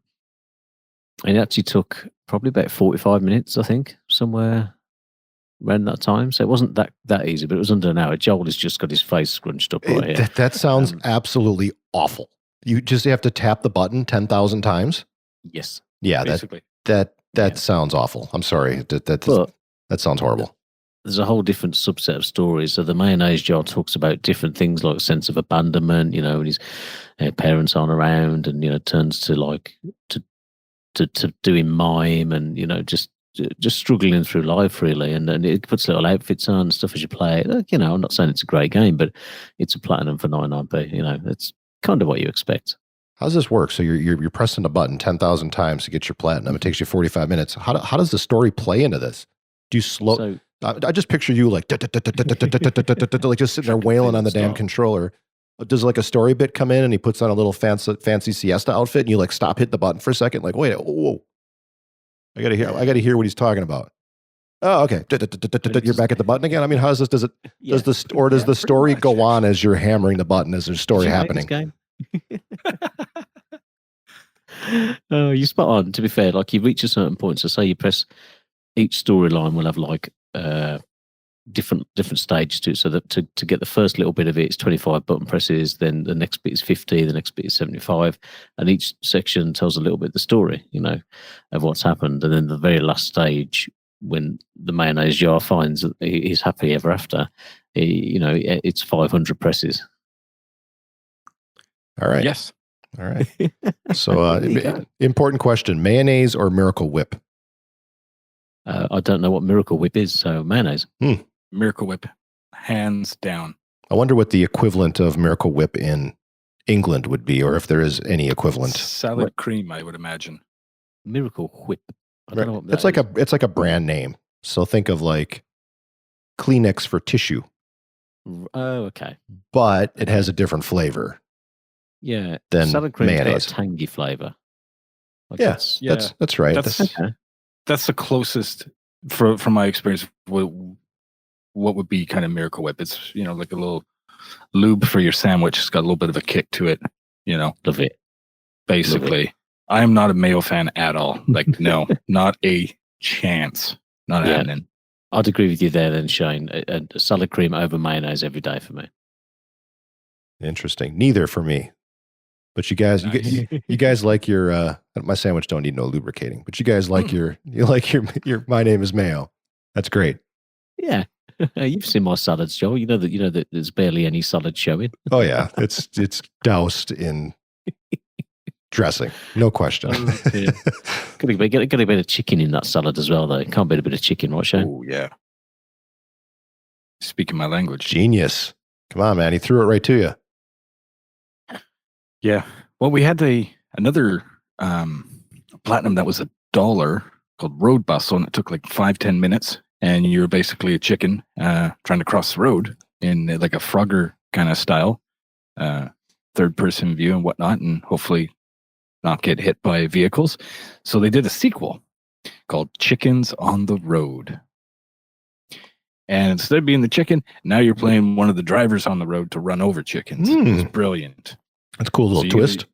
And it actually took probably about 45 minutes, I think, somewhere around that time. So it wasn't that easy, but it was under an hour. Joel has just got his face scrunched up right here. That sounds absolutely awful. You just have to tap the button 10,000 times? Yes. Yeah, basically. that sounds awful. I'm sorry. That sounds horrible. There's a whole different subset of stories. So the mayonnaise jar talks about different things like sense of abandonment, when his parents aren't around, and turns to to doing mime, and just struggling through life really, and it puts little outfits on and stuff as you play it. I'm not saying it's a great game, but it's a platinum for 99p. That's kind of what you expect. How does this work? So you're pressing a button 10,000 times to get your platinum. It takes you 45 minutes. How does the story play into this? Do you slow? So I just picture you like like just sitting there wailing on the damn controller. Does like a story bit come in and he puts on a little fancy siesta outfit and you like stop, hit the button for a second, like wait, whoa, I gotta hear what he's talking about. Oh, okay. You're back at the button again. I mean, how does this? Does the story go on as you're hammering the button? Is there a story happening? Oh, you're spot on. To be fair, like you reach a certain point. So say you press each storyline will have like different stages to it. So that to get the first little bit of it, it's 25 button presses. Then the next bit is 50. The next bit is 75, and each section tells a little bit of the story, of what's happened. And then the very last stage, when the mayonnaise jar finds that he's happy ever after, it's 500 presses. All right. Yes. All right. So, important question: mayonnaise or Miracle Whip? I don't know what Miracle Whip is, so mayonnaise. Miracle Whip, hands down. I wonder what the equivalent of Miracle Whip in England would be, or if there is any equivalent. Salad cream, I would imagine. Miracle Whip. I don't know what that it's like a brand name. So think of like Kleenex for tissue. Oh, okay. But it has a different flavor. Yeah. Than salad cream's mayonnaise. got a tangy flavor. Like that's right. That's the closest from my experience. What would be kind of Miracle Whip? It's like a little lube for your sandwich. It's got a little bit of a kick to it. Love it. Basically. Love it. I am not a Mayo fan at all. Like, no, not a chance. Not happening. I'd agree with you there then, Shane. A salad cream over mayonnaise every day for me. Interesting. Neither for me. But you guys, you guys like your my sandwich don't need no lubricating. But you guys like your my name is Mayo. That's great. Yeah. You've seen my salads, Joe. You know that there's barely any salad showing. Oh yeah. It's doused in dressing, no question. Yeah. Got a bit of chicken in that salad as well, though. Can't be a bit of chicken, right, Shane? Oh yeah. Speaking my language. Genius. Come on, man. He threw it right to you. Yeah. Well, we had another platinum that was $1 called Road Bustle, and it took like 5-10 minutes, and you were basically a chicken trying to cross the road in like a Frogger kind of style, third person view and whatnot, and hopefully not get hit by vehicles. So they did a sequel called Chickens on the Road. And instead of being the chicken, now you're playing one of the drivers on the road to run over chickens. It's brilliant. That's a cool little twist.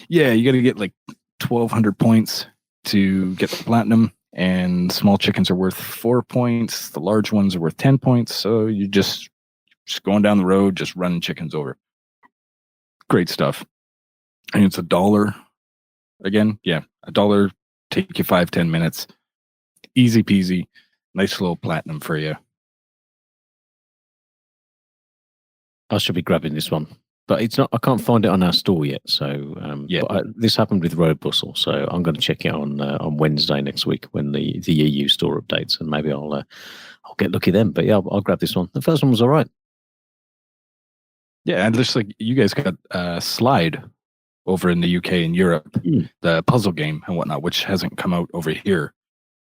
You got to get like 1,200 points to get the platinum, and small chickens are worth 4 points. The large ones are worth 10 points. So you just going down the road, just running chickens over. Great stuff. And it's $1 again. Yeah, $1. Take you 5-10 minutes. Easy peasy. Nice little platinum for you. I should be grabbing this one, but it's not. I can't find it on our store yet. So this happened with Road Bustle, so I'm going to check it on Wednesday next week when the EU store updates, and maybe I'll get lucky then. But yeah, I'll grab this one. The first one was all right. Yeah, and just like you guys got Slide over in the UK and Europe, the puzzle game and whatnot, which hasn't come out over here,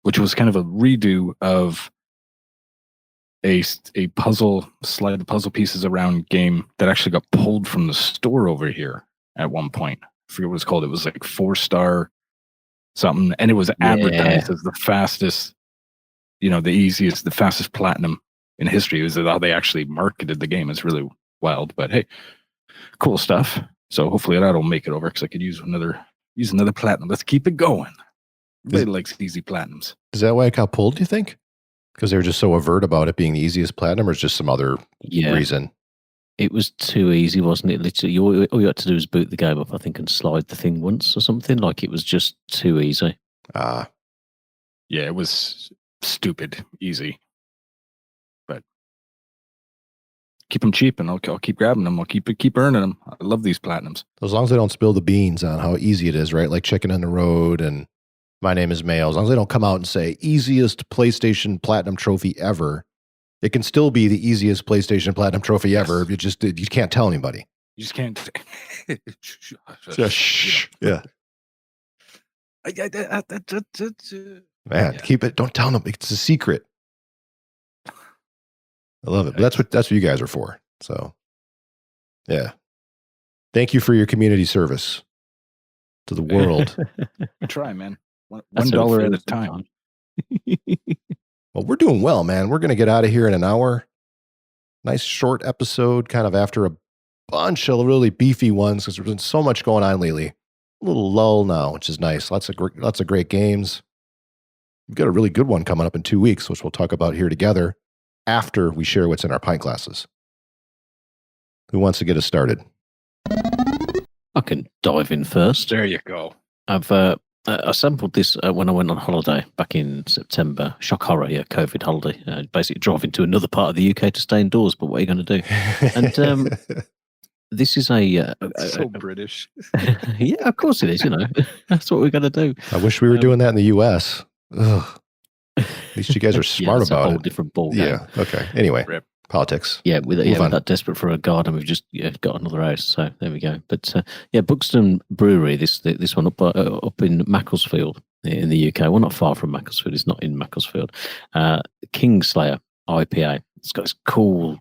which was kind of a redo of a puzzle, slide the puzzle pieces around game that actually got pulled from the store over here at one point. I forget what it's called. It was like 4-star something, and it was advertised as the fastest, the easiest, the fastest platinum in history. It was how they actually marketed the game. It's really wild, but hey, cool stuff. So hopefully that'll make it over, because I could use another platinum. Let's keep it going. Everybody likes easy platinums. Is that why it got pulled, do you think? Because they were just so avert about it being the easiest platinum, or is just some other reason? It was too easy, wasn't it? Literally, all you had to do was boot the game up, I think, and slide the thing once or something. Like, it was just too easy. Yeah, it was stupid easy. But keep them cheap, and I'll keep grabbing them. I'll keep earning them. I love these platinums. As long as they don't spill the beans on how easy it is, right? Like Chicken on the Road and My Name is Mayo. As long as they don't come out and say easiest PlayStation Platinum trophy ever, it can still be the easiest PlayStation Platinum trophy ever. You can't tell anybody. You just can't. Shh. Yeah. Man, keep it. Don't tell them. It's a secret. I love it. But that's what you guys are for. So, yeah. Thank you for your community service to the world. I try, man. $1 at a time. Well, we're doing well, man. We're going to get out of here in an hour. Nice short episode, kind of after a bunch of really beefy ones because there's been so much going on lately. A little lull now, which is nice. Lots of great games. We've got a really good one coming up in 2 weeks, which we'll talk about here together after we share what's in our pint glasses. Who wants to get us started? I can dive in first. There you go. I sampled this when I went on holiday back in September. Shock horror, yeah, COVID holiday. Basically driving to another part of the UK to stay indoors, but what are you going to do? And this is so British. Yeah, of course it is, That's what we're going to do. I wish we were doing that in the US. Ugh. At least you guys are smart about a whole it. Different ball game. Yeah, okay. Anyway, politics. Yeah, with that desperate for a garden, we've just got another house. So there we go. But Buxton Brewery, this one up in Macclesfield in the UK. Well, not far from Macclesfield. It's not in Macclesfield. Kingslayer IPA. It's got this cool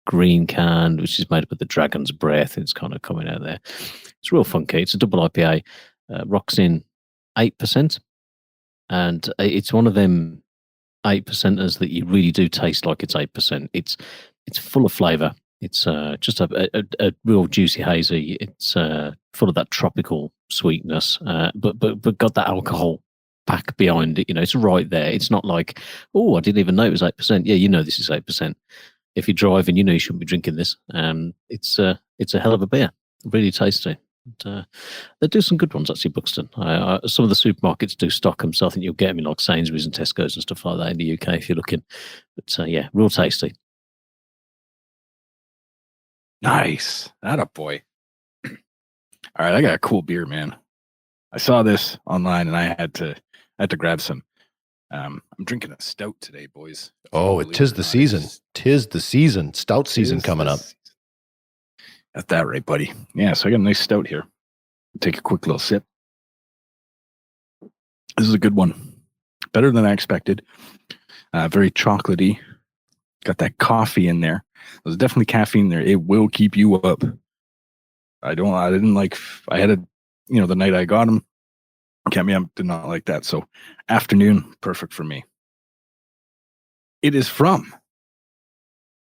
green can, which is made up of the dragon's breath. It's kind of coming out there. It's real funky. It's a double IPA. Rocks in 8%, and it's one of them 8%ers that you really do taste like it's 8%. It's full of flavour. It's just a real juicy hazy. It's full of that tropical sweetness, but got that alcohol pack behind it. It's right there. It's not like, oh, I didn't even know it was 8%. Yeah, this is 8%. If you're driving, you shouldn't be drinking this. It's a hell of a beer. Really tasty. They do some good ones actually, Buxton. Some of the supermarkets do stock them, so I think you'll get them in like Sainsbury's and Tesco's and stuff like that in the UK if you're looking. But yeah, real tasty. Nice. Attaboy. All right, I got a cool beer, man. I saw this online and I had to grab some. I'm drinking a stout today, boys. Oh, tis the season. Tis the season. Stout season coming up. Got that right, buddy. Yeah, so I got a nice stout here. Take a quick little sip. This is a good one. Better than I expected. Very chocolatey. Got that coffee in there. There's definitely caffeine there. It will keep you up. I had the night I got them. Kept me up. Did not like that. So afternoon, perfect for me. It is from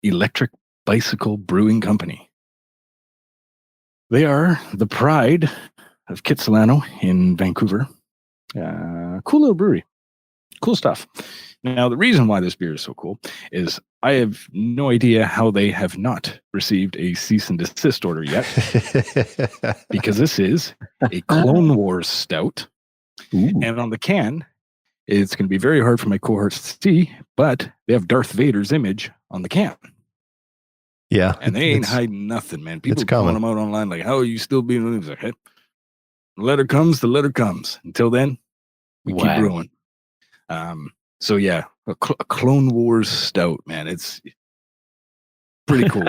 Electric Bicycle Brewing Company. They are the pride of Kitsilano in Vancouver. Cool little brewery. Cool stuff. Now, the reason why this beer is so cool is I have no idea how they have not received a cease and desist order yet. Because this is a Clone Wars stout. Ooh. And on the can, it's going to be very hard for my cohorts to see, but they have Darth Vader's image on the can. Yeah. And they ain't hiding nothing, man. People calling them out online like, how are you still being like, hey, the letter comes, the letter comes. Until then, we keep brewing. So yeah, a Clone Wars stout, man. It's pretty cool.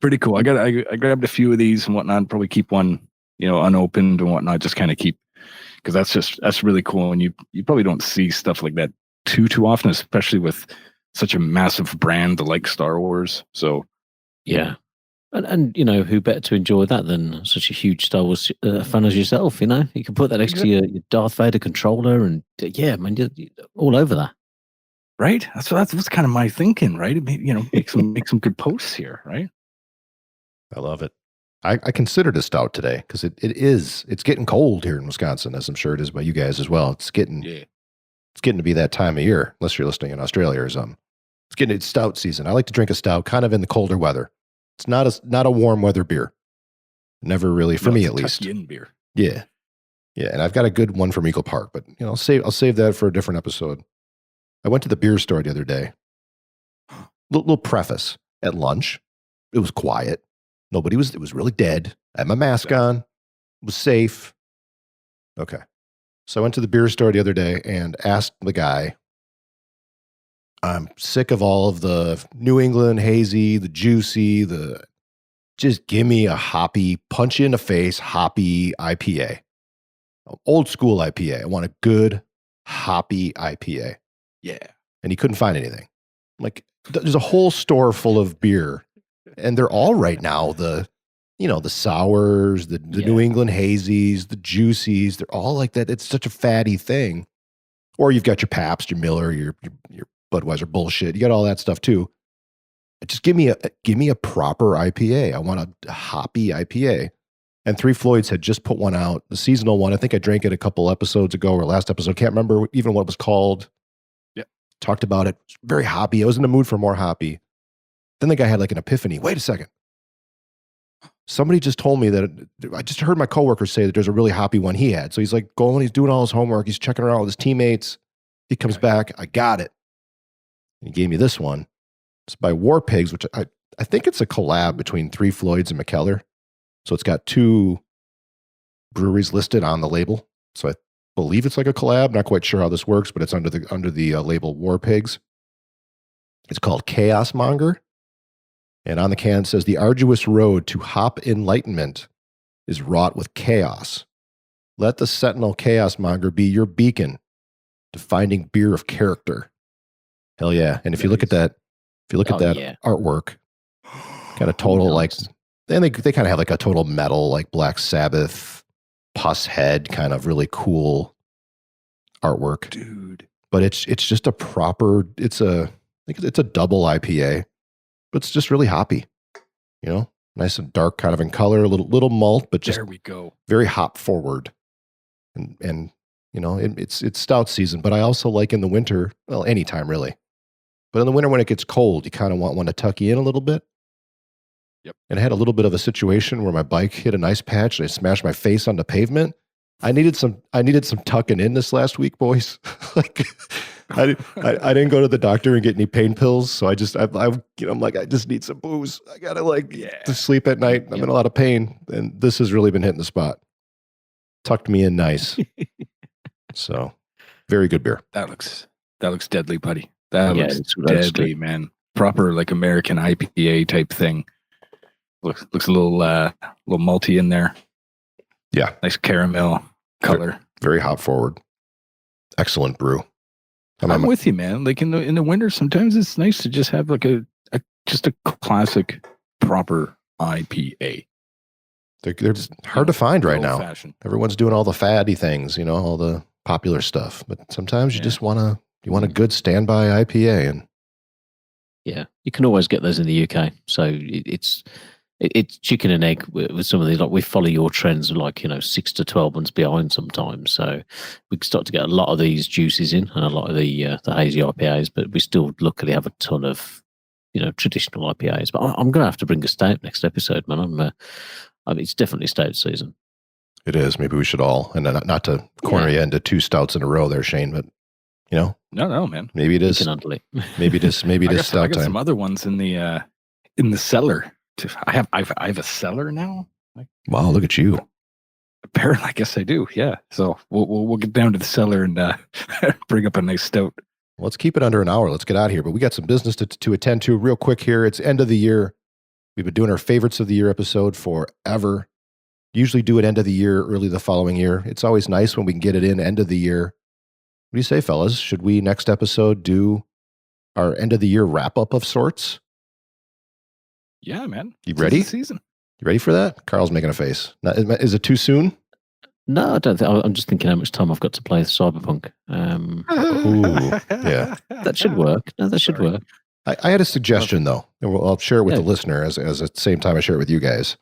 Pretty cool. I grabbed a few of these and whatnot, probably keep one, unopened and whatnot, just kind of keep, because that's really cool. And you probably don't see stuff like that too often, especially with such a massive brand like Star Wars. So yeah. And who better to enjoy that than such a huge Star Wars fan as yourself? You can put that next to your Darth Vader controller, and yeah, man, you're all over that. Right? That's kind of my thinking, right? Make some good posts here, right? I love it. I considered a stout today because it's getting cold here in Wisconsin, as I'm sure it is by you guys as well. It's getting to be that time of year, unless you're listening in Australia or something. It's stout season. I like to drink a stout kind of in the colder weather. It's not a warm weather beer. Never really, for me at least. Tuck-in beer. Yeah. Yeah, and I've got a good one from Eagle Park, but I'll save that for a different episode. I went to the beer store the other day. Little preface. At lunch, it was quiet. It was really dead. I had my mask on. It was safe. Okay. So I went to the beer store the other day and asked the guy, I'm sick of all of the New England hazy, the juicy, just give me a hoppy, punch you in the face, hoppy IPA. Old school IPA. I want a good, hoppy IPA. Yeah. And he couldn't find anything. I'm like, there's a whole store full of beer, and they're all right now. The sours, the New England hazies, the juicies, they're all like that. It's such a fatty thing. Or you've got your Pabst, your Miller, your Budweiser bullshit. You got all that stuff too. Just give me a proper IPA. I want a hoppy IPA. And Three Floyds had just put one out, the seasonal one. I think I drank it a couple episodes ago or last episode. Can't remember even what it was called. Yeah. Talked about it. Very hoppy. I was in the mood for more hoppy. Then the guy had like an epiphany. Wait a second. Somebody just told me that I just heard my coworker say that there's a really hoppy one he had. So he's like going, he's doing all his homework. He's checking around with his teammates. He comes back. I got it. And he gave me this one. It's by WarPigs, which I think it's a collab between Three Floyds and McKellar. So it's got two breweries listed on the label. So I believe it's like a collab. Not quite sure how this works, but it's under the label WarPigs. It's called Chaosmonger. And on the can it says, the arduous road to hop enlightenment is wrought with chaos. Let the Sentinel Chaosmonger be your beacon to finding beer of character. Hell yeah. And if you look at that, artwork, kind of total like, and they kind of have like a total metal, like Black Sabbath, pus head, kind of really cool artwork. Dude. But it's just a proper, I think it's a double IPA. But it's just really hoppy, nice and dark kind of in color, a little malt, but just there we go. Very hop forward. And it's stout season, but I also like in the winter, well, anytime really. But in the winter when it gets cold, you kind of want one to tuck you in a little bit. Yep. And I had a little bit of a situation where my bike hit a nice patch and I smashed my face on the pavement. I needed some tucking in this last week, boys. Like I didn't go to the doctor and get any pain pills, so I'm like, I just need some booze. I gotta to sleep at night. I'm in a lot of pain, and this has really been hitting the spot. Tucked me in nice. So, very good beer. That looks deadly, buddy. That looks deadly, man. Proper like American IPA type thing. Looks a little malty in there. Yeah, nice caramel color. Very hop forward. Excellent brew. I'm with you, man. Like in the winter, sometimes it's nice to just have like a classic proper IPA. They're hard to find right now. Fashion. Everyone's doing all the fatty things, all the popular stuff. But sometimes you just want a good standby IPA, and you can always get those in the UK. So it's chicken and egg with some of these. Like we follow your trends, like 6 to 12 months behind sometimes. So we can start to get a lot of these juices in and a lot of the hazy IPAs, but we still luckily have a ton of traditional IPAs. But I'm going to have to bring a stout next episode, man. It's definitely stout season. It is. Maybe we should all, and not to corner you into two stouts in a row there, Shane, but no, man. Maybe it is. Maybe it is stout I got time. some other ones in the cellar. I have a cellar now. Wow, look at you. Apparently, I guess I do. Yeah. So we'll get down to the cellar and bring up a nice stout. Let's keep it under an hour. Let's get out of here. But we got some business to attend to real quick here. It's end of the year. We've been doing our favorites of the year episode forever. Usually do it end of the year, early the following year. It's always nice when we can get it in end of the year. What do you say, fellas? Should we next episode do our end of the year wrap up of sorts? Yeah, man. You ready? Season. You ready for that? Carl's making a face. Now, is it too soon? No, I don't think. I'm just thinking how much time I've got to play Cyberpunk. Ooh, yeah. That should work. No, that should work. I had a suggestion, though, and I'll share it with the listener as at the same time I share it with you guys.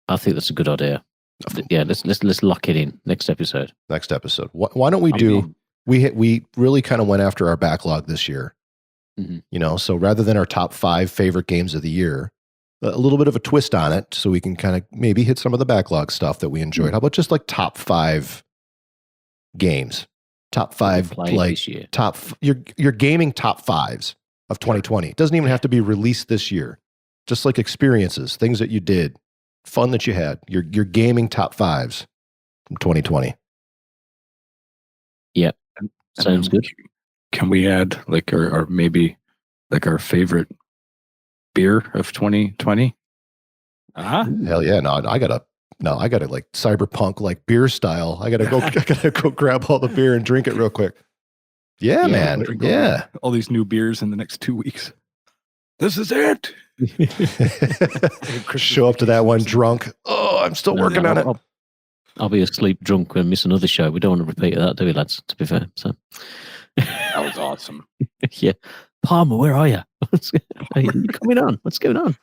I think that's a good idea. Yeah, let's lock it in next episode. Next episode. Why don't we do? We really kind of went after our backlog this year. Mm-hmm. So rather than our top 5 favorite games of the year, a little bit of a twist on it, so we can kind of maybe hit some of the backlog stuff that we enjoyed. How about just like top 5 games? Top 5 like this year. top your gaming top 5s of 2020. It doesn't even have to be released this year. Just like experiences, things that you did, fun that you had. Your gaming top 5s from 2020. Yep. Sounds good. Can we add like or maybe like our favorite beer of 2020? Hell yeah. No, I got No, I got to like cyberpunk, like beer style. I got to go grab all the beer and drink it real quick. Yeah, man. Drink Yeah. all these new beers in the next 2 weeks. This is it. Show up to that one drunk. Oh, I'm still working on it. I'll be asleep drunk and miss another show. We don't want to repeat that, do we, lads? To be fair. So That was awesome. yeah. Palmer, where are you? Are you coming on? What's going on?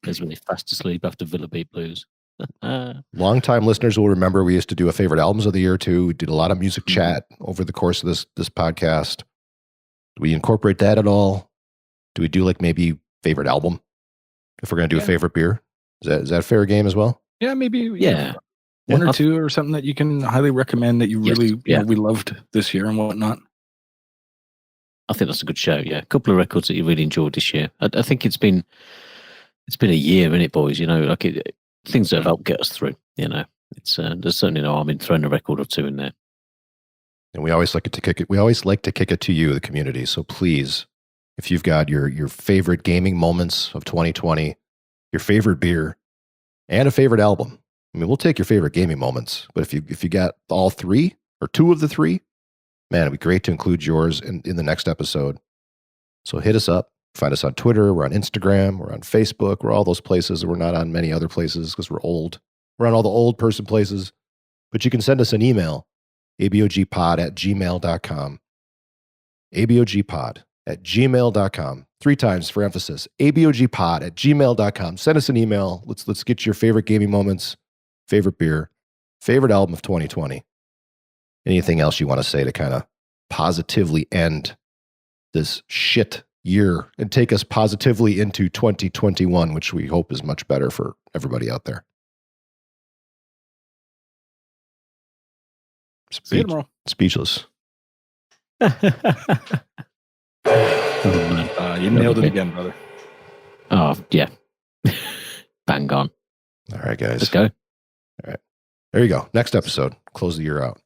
There's really fast asleep after Villa Beat Blues. Long-time listeners will remember we used to do a favorite albums of the year too. We did a lot of music chat over the course of this podcast. Do we incorporate that at all? Do we do like maybe favorite album? If we're going to do a favorite beer, is that a fair game as well? Yeah, maybe. Yeah. One or two or something that you can highly recommend that you really we loved this year and whatnot. I think that's a good show. Yeah, a couple of records that you really enjoyed this year. I think it's been a year, isn't it, boys? You know, like things that have helped get us through. You know, it's there's certainly no harm in throwing a record or two in there. And we always like to kick it. We always like to kick it to you, the community. So please, if you've got your favorite gaming moments of 2020, your favorite beer, and a favorite album. I mean, we'll take your favorite gaming moments, but if you got all three or two of the three, man, it'd be great to include yours in the next episode. So hit us up. Find us on Twitter. We're on Instagram. We're on Facebook. We're all those places. We're not on many other places because we're old. We're on all the old person places. But you can send us an email, abogpod@gmail.com. abogpod@gmail.com. 3 times for emphasis. abogpod@gmail.com. Send us an email. Let's get your favorite gaming moments, favorite beer, favorite album of 2020. Anything else you want to say to kind of positively end this shit year and take us positively into 2021, which we hope is much better for everybody out there. See you tomorrow. Speechless. Oh, man. You nailed it again, brother. Oh, yeah. Bang on. All right, guys. Let's go. All right. There you go. Next episode. Close the year out.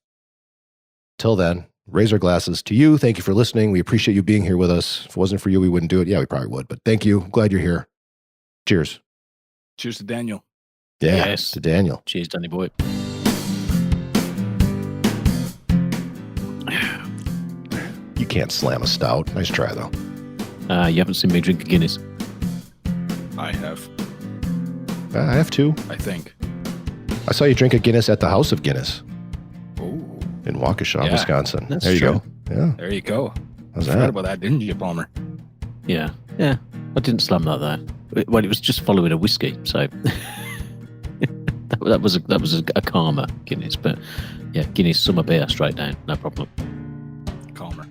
Till then, raise our glasses to you. Thank you for listening. We appreciate you being here with us. If it wasn't for you, we wouldn't do it. Yeah, we probably would. But thank you. Glad you're here. Cheers. Cheers to Daniel. Yeah, Yes. to Daniel. Cheers, Danny boy. You can't slam a stout. Nice try, though. You haven't seen me drink a Guinness. I have, I have too. I think. I saw you drink a Guinness at the House of Guinness Oh, in Waukesha, Yeah, Wisconsin. that's There you true. go. Yeah. there you go. How's I forgot that? about that, didn't you, Palmer? Yeah. I didn't slam that there. Well, it was just following a whiskey, so that was a calmer Guinness. But yeah, Guinness summer beer straight down, no problem. Calmer.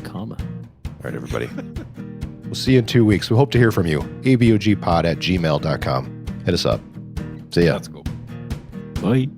Calmer. All right, everybody. We'll see you in 2 weeks. We hope to hear from you. abogpod@gmail.com. Hit us up. See ya. That's cool. Bye.